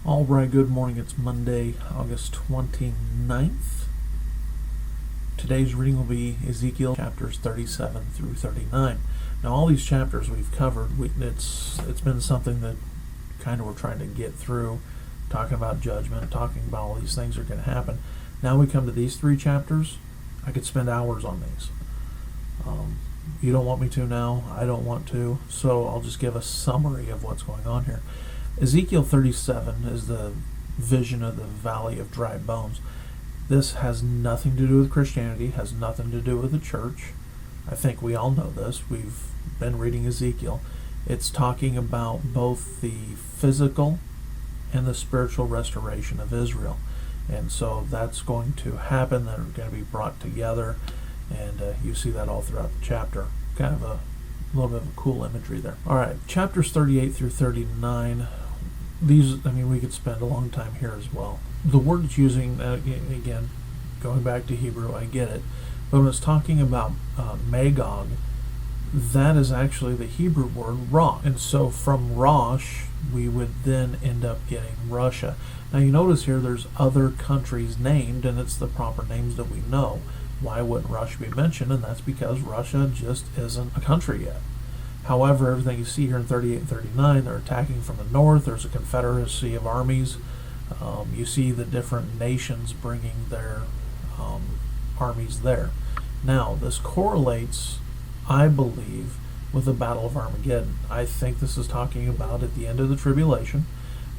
All right, good morning. It's Monday, August 29th. Today's reading will be Ezekiel chapters 37 through 39. Now, all these chapters we've covered, it's been something that kind of we're trying to get through, talking about judgment, talking about all these things are going to happen. Now we come to these three chapters. I could spend hours on these. You don't want me to now. I don't want to. So I'll just give a summary of what's going on here. Ezekiel 37 is the vision of the valley of dry bones. This has nothing to do with Christianity, has nothing to do with the church. I think we all know this. We've been reading Ezekiel. It's talking about both the physical and the spiritual restoration of Israel. And so that's going to happen. They're going to be brought together. And you see that all throughout the chapter. Kind of a little bit of a cool imagery there. All right, chapters 38 through 39. We could spend a long time here as well. The word it's using, again, going back to Hebrew, I get it. But when it's talking about Magog, that is actually the Hebrew word Rosh. And so from Rosh, we would then end up getting Russia. Now you notice here there's other countries named, and it's the proper names that we know. Why wouldn't Russia be mentioned? And that's because Russia just isn't a country yet. However, everything you see here in 38 and 39, they're attacking from the north. There's a confederacy of armies. You see the different nations bringing their armies there. Now, this correlates, I believe, with the Battle of Armageddon. I think this is talking about at the end of the tribulation,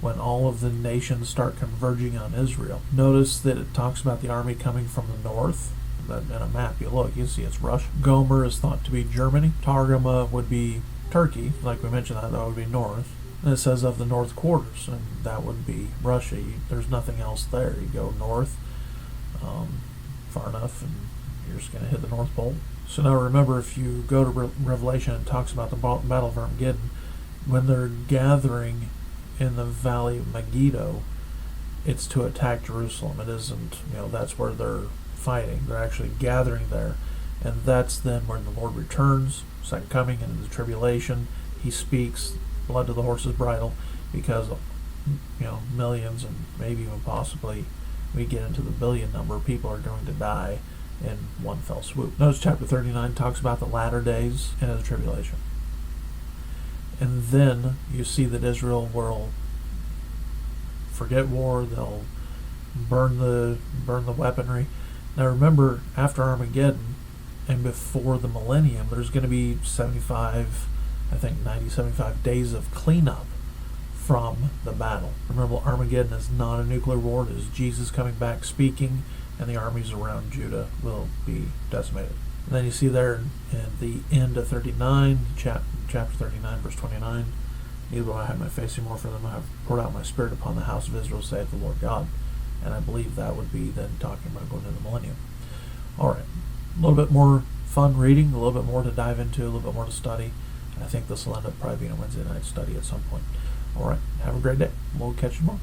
when all of the nations start converging on Israel. Notice that it talks about the army coming from the north. In a map you look, you see it's Russia. Gomer is thought to be Germany. Targama would be Turkey, like we mentioned, that would be north. And it says of the north quarters, and that would be Russia. There's nothing else there. You go north far enough, and you're just going to hit the North Pole. So now remember, if you go to Revelation, it talks about the Battle of Armageddon. When they're gathering in the valley of Megiddo, it's to attack Jerusalem. It isn't, that's where they're fighting. They're actually gathering there, and that's then when the Lord returns, second coming, into the tribulation. He speaks, blood to the horse's bridle, because millions and maybe even possibly we get into the billion number of people are going to die in one fell swoop. Notice chapter 39 talks about the latter days and the tribulation, and then you see that Israel will forget war. They'll burn the weaponry. Now remember, after Armageddon and before the millennium, there's going to be 75 days of cleanup from the battle. Remember, Armageddon is not a nuclear war. It is Jesus coming back speaking, and the armies around Judah will be decimated. And then you see there at the end of 39, chapter 39, verse 29, neither will I have my face anymore for them. I have poured out my spirit upon the house of Israel, saith the Lord God. And I believe that would be then talking about going into the millennium. All right, a little bit more fun reading, a little bit more to dive into, a little bit more to study. I think this will end up probably being a Wednesday night study at some point. All right, have a great day. We'll catch you tomorrow.